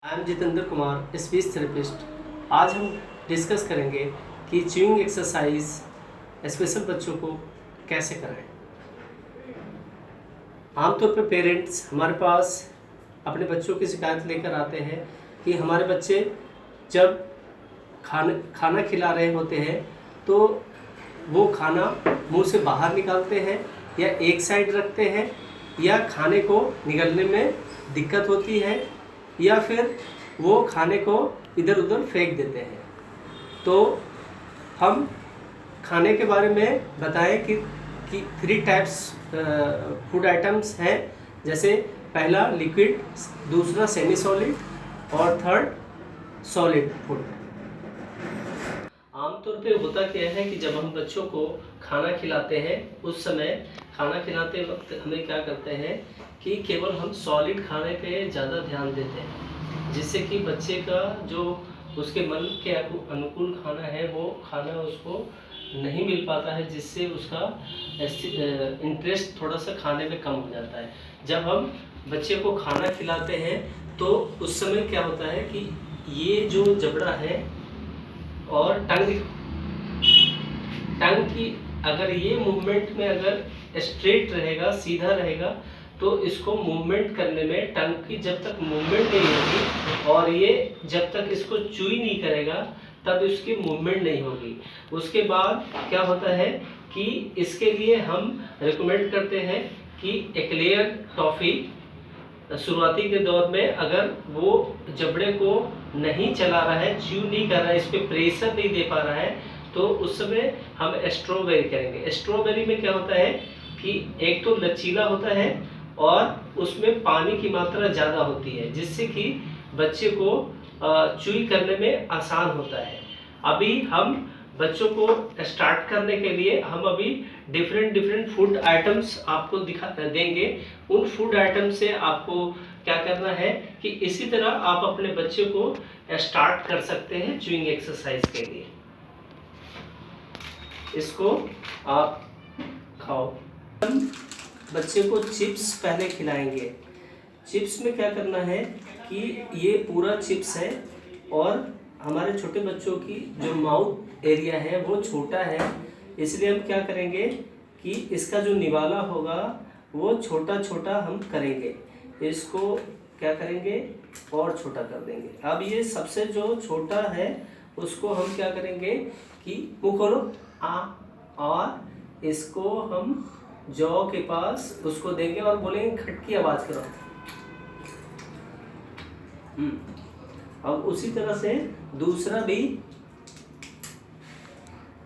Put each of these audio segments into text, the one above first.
I am Jitendra Kumar, speech therapist. आज हम discuss करेंगे कि च्यूइंग एक्सरसाइज स्पेशल बच्चों को कैसे कराएं। आमतौर पर पेरेंट्स हमारे पास अपने बच्चों की शिकायत लेकर आते हैं कि हमारे बच्चे जब खाना खिला रहे होते हैं तो वो खाना मुंह से बाहर निकालते हैं या एक साइड रखते हैं, या खाने को निगलने में दिक्कत होती है, या फिर वो खाने को इधर उधर फेंक देते हैं। तो हम खाने के बारे में बताएं कि 3 टाइप्स फूड आइटम्स हैं, जैसे पहला लिक्विड, दूसरा सेमी सॉलिड और थर्ड सॉलिड फूड। आमतौर पे होता क्या है कि जब हम बच्चों को खाना खिलाते हैं उस समय खाना खिलाते वक्त हमें क्या करते हैं कि केवल हम सॉलिड खाने पे ज़्यादा ध्यान देते हैं, जिससे कि बच्चे का जो उसके मन के अनुकूल खाना है वो खाना उसको नहीं मिल पाता है, जिससे उसका इंटरेस्ट थोड़ा सा खाने में कम हो जाता है। जब हम बच्चे को खाना खिलाते हैं तो उस समय क्या होता है कि ये जो जबड़ा है और टंग की अगर ये मूवमेंट में अगर स्ट्रेट रहेगा, सीधा रहेगा, तो इसको मूवमेंट करने में टंग की जब तक मूवमेंट नहीं होगी और ये जब तक इसको चूई नहीं करेगा तब इसकी मूवमेंट नहीं होगी। उसके बाद क्या होता है कि इसके लिए हम रिकमेंड करते हैं कि एक्लेयर टॉफ़ी शुरुआती के दौर में अगर वो जबड़े को नहीं चला रहा है, च्यू नहीं कर रहा है, इस पर प्रेशर नहीं दे पा रहा है, तो उस समय हम स्ट्रॉबेरी करेंगे। स्ट्रॉबेरी में क्या होता है कि एक तो लचीला होता है और उसमें पानी की मात्रा ज़्यादा होती है, जिससे कि बच्चे को च्यूई करने में आसान होता है। अभी हम बच्चों को स्टार्ट करने के लिए हम अभी डिफरेंट फूड आइटम्स आपको दिखा देंगे। उन फूड आइटम से आपको क्या करना है कि इसी तरह आप अपने बच्चे को स्टार्ट कर सकते हैं च्यूइंग एक्सरसाइज के लिए। इसको आप खाओ। हम बच्चे को चिप्स पहले खिलाएंगे। चिप्स में क्या करना है कि ये पूरा चिप्स है और हमारे छोटे बच्चों की जो माउथ एरिया है वो छोटा है, इसलिए हम क्या करेंगे कि इसका जो निवाला होगा वो छोटा छोटा हम करेंगे। इसको क्या करेंगे और छोटा कर देंगे। अब ये सबसे जो छोटा है उसको हम क्या करेंगे कि मुँह खोलो और इसको हम जौ के पास उसको देंगे और बोलेंगे खटकी आवाज़ करो। अब उसी तरह से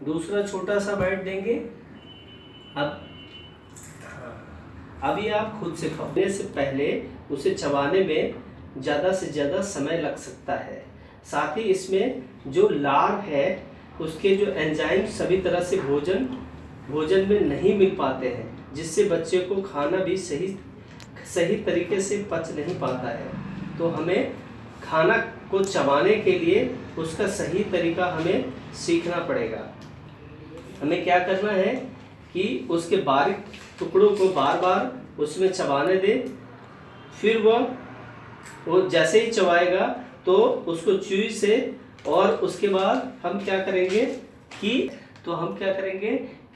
दूसरा छोटा सा बाइट देंगे। अभी आप खुद से खाने से पहले उसे चबाने में ज़्यादा से ज़्यादा समय लग सकता है। साथ ही इसमें जो लार है उसके जो एंजाइम सभी तरह से भोजन में नहीं मिल पाते हैं, जिससे बच्चे को खाना भी सही तरीके से पच नहीं पाता है। तो हमें खाना को चबाने के लिए उसका सही तरीका हमें सीखना पड़ेगा। हमें क्या करना है कि उसके बारीक टुकड़ों को बार बार उसमें चबाने दें, फिर वो जैसे ही चबाएगा तो उसको च्यूई से, और उसके बाद हम क्या करेंगे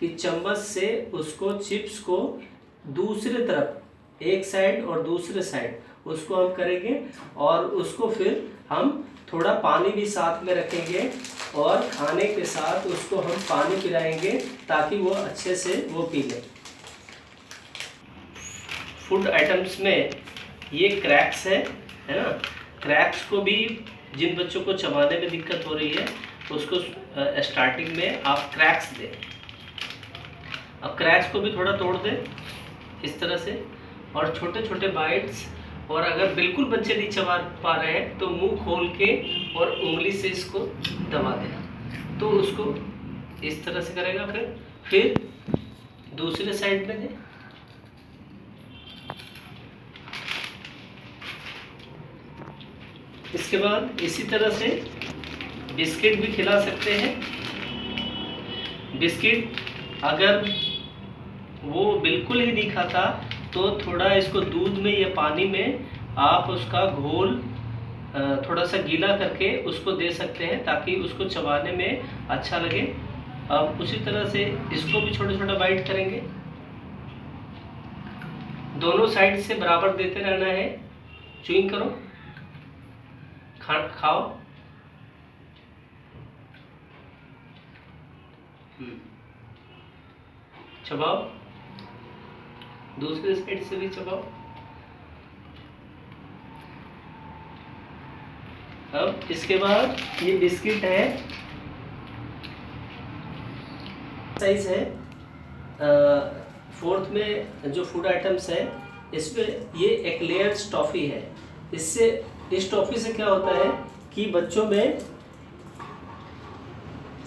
कि चम्मच से उसको चिप्स को दूसरे तरफ एक साइड और दूसरे साइड उसको हम करेंगे, और उसको फिर हम थोड़ा पानी भी साथ में रखेंगे और खाने के साथ उसको हम पानी पिलाएंगे ताकि वो अच्छे से वो पी ले। फूड आइटम्स में ये क्रैक्स है ना। क्रैक्स को भी जिन बच्चों को चबाने में दिक्कत हो रही है उसको स्टार्टिंग में आप क्रैक्स दें। अब क्रैक्स को भी थोड़ा तोड़ दें इस तरह से, और छोटे छोटे बाइट्स। और अगर बिल्कुल बच्चे नहीं चबा पा रहे हैं तो मुंह खोल के और उंगली से इसको दबा देना, तो उसको इस तरह से करेगा। फिर दूसरे साइड में दें। इसके बाद इसी तरह से बिस्किट भी खिला सकते हैं। बिस्किट अगर वो बिल्कुल ही नहीं खाता तो थोड़ा इसको दूध में या पानी में आप उसका घोल थोड़ा सा गीला करके उसको दे सकते हैं ताकि उसको चबाने में अच्छा लगे। अब उसी तरह से इसको भी छोटा छोटा बाइट करेंगे। दोनों साइड से बराबर देते रहना है। च्यूइंग करो, खाओ। चबाओ, दूसरे साइड से भी चबाओ। अब इसके बाद ये बिस्किट है, साइज है। फोर्थ में जो फूड आइटम्स है इसमें ये एक्लेयर्स टॉफ़ी है। इससे इस टॉफ़ी से क्या होता है कि बच्चों में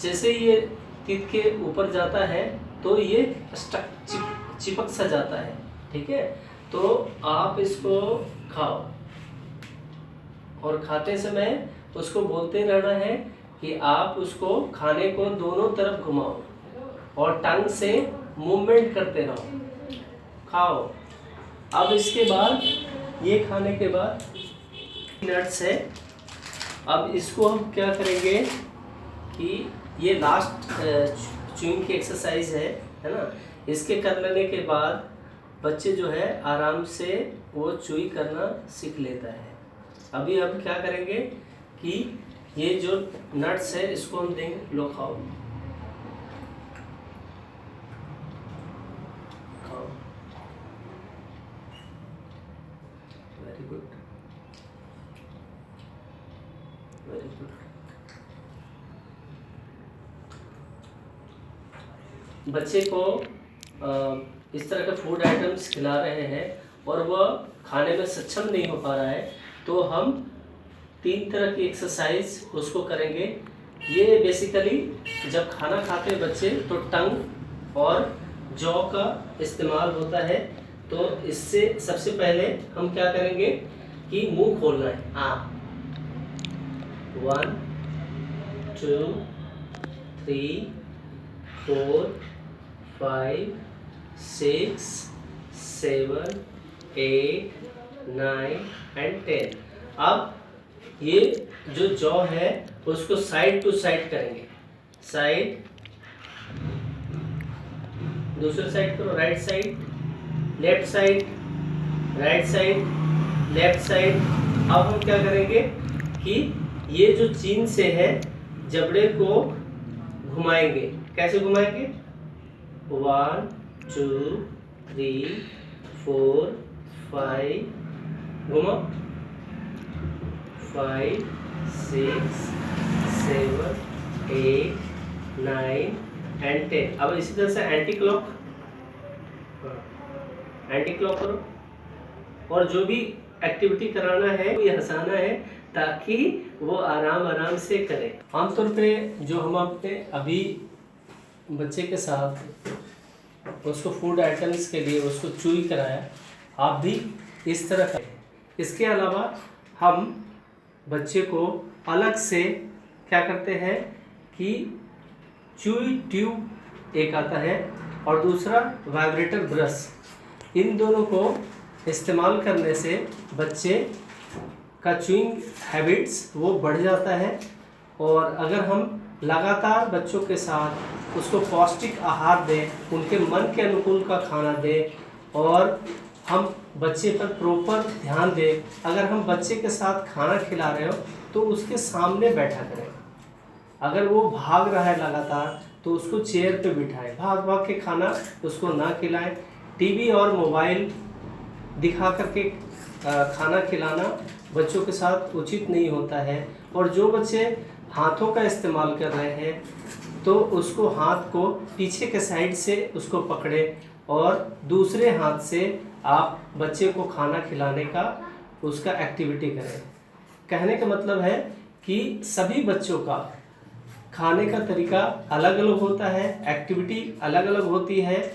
जैसे ये टीथ के ऊपर जाता है तो ये चिपक सा जाता है, ठीक है। तो आप इसको खाओ और खाते समय उसको बोलते रहना है कि आप उसको खाने को दोनों तरफ घुमाओ और टंग से मूवमेंट करते रहो। खाओ। अब इसके बाद ये खाने के बाद नट्स है। अब इसको हम क्या करेंगे कि ये लास्ट च्यूइंग की एक्सरसाइज है ना। इसके कर लेने के बाद बच्चे जो है आराम से वो च्यूई करना सीख लेता है। अभी हम क्या करेंगे कि ये जो नट्स है इसको हम देंगे, लो खाओ। Very good, very good. बच्चे को इस तरह के फूड आइटम्स खिला रहे हैं और वह खाने में सक्षम नहीं हो पा रहा है, तो हम 3 तरह की एक्सरसाइज उसको करेंगे। ये बेसिकली जब खाना खाते हैं बच्चे तो टंग और जॉ का इस्तेमाल होता है। तो इससे सबसे पहले हम क्या करेंगे कि मुंह खोलना है। 1 2 3 4 5 6 7 8 9 एंड 10। अब ये जो जॉ है उसको साइड टू साइड करेंगे। साइड, दूसरे साइड करो, right side, left side, right side, left side. अब हम क्या करेंगे कि ये जो चीन से है जबड़े को घुमाएंगे। कैसे घुमाएंगे? 1 2 3 4 5 घुमाओ, 5 6 7 8 9 एंड 10। अब इसी तरह से एंटी क्लॉक करो और जो भी एक्टिविटी कराना है वो ये हंसाना है ताकि वो आराम से करे। आमतौर पे जो हम अपने अभी बच्चे के साथ उसको फूड आइटम्स के लिए उसको च्यूई कराया, आप भी इस तरह करें। इसके अलावा हम बच्चे को अलग से क्या करते हैं कि च्यूई ट्यूब एक आता है और दूसरा वाइब्रेटर ब्रश। इन दोनों को इस्तेमाल करने से बच्चे का च्यूइंग हैबिट्स वो बढ़ जाता है। और अगर हम लगातार बच्चों के साथ उसको पौष्टिक आहार दें, उनके मन के अनुकूल का खाना दें और हम बच्चे पर प्रॉपर ध्यान दें। अगर हम बच्चे के साथ खाना खिला रहे हो तो उसके सामने बैठा करें। अगर वो भाग रहा है लगातार तो उसको चेयर पे बिठाएं, भाग के खाना उसको ना खिलाएं। टीवी और मोबाइल दिखा करके खाना खिलाना बच्चों के साथ उचित नहीं होता है। और जो बच्चे हाथों का इस्तेमाल कर रहे हैं तो उसको हाथ को पीछे के साइड से उसको पकड़ें और दूसरे हाथ से आप बच्चे को खाना खिलाने का उसका एक्टिविटी करें। कहने का मतलब है कि सभी बच्चों का खाने का तरीका अलग अलग होता है, एक्टिविटी अलग अलग होती है।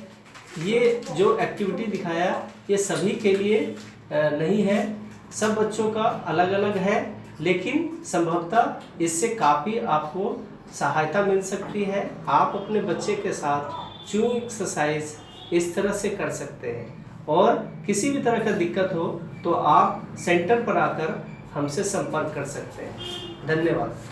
ये जो एक्टिविटी दिखाया ये सभी के लिए नहीं है, सब बच्चों का अलग अलग है, लेकिन संभवतः इससे काफ़ी आपको सहायता मिल सकती है। आप अपने बच्चे के साथ च्यूइंग एक्सरसाइज इस तरह से कर सकते हैं। और किसी भी तरह का दिक्कत हो तो आप सेंटर पर आकर हमसे संपर्क कर सकते हैं। धन्यवाद।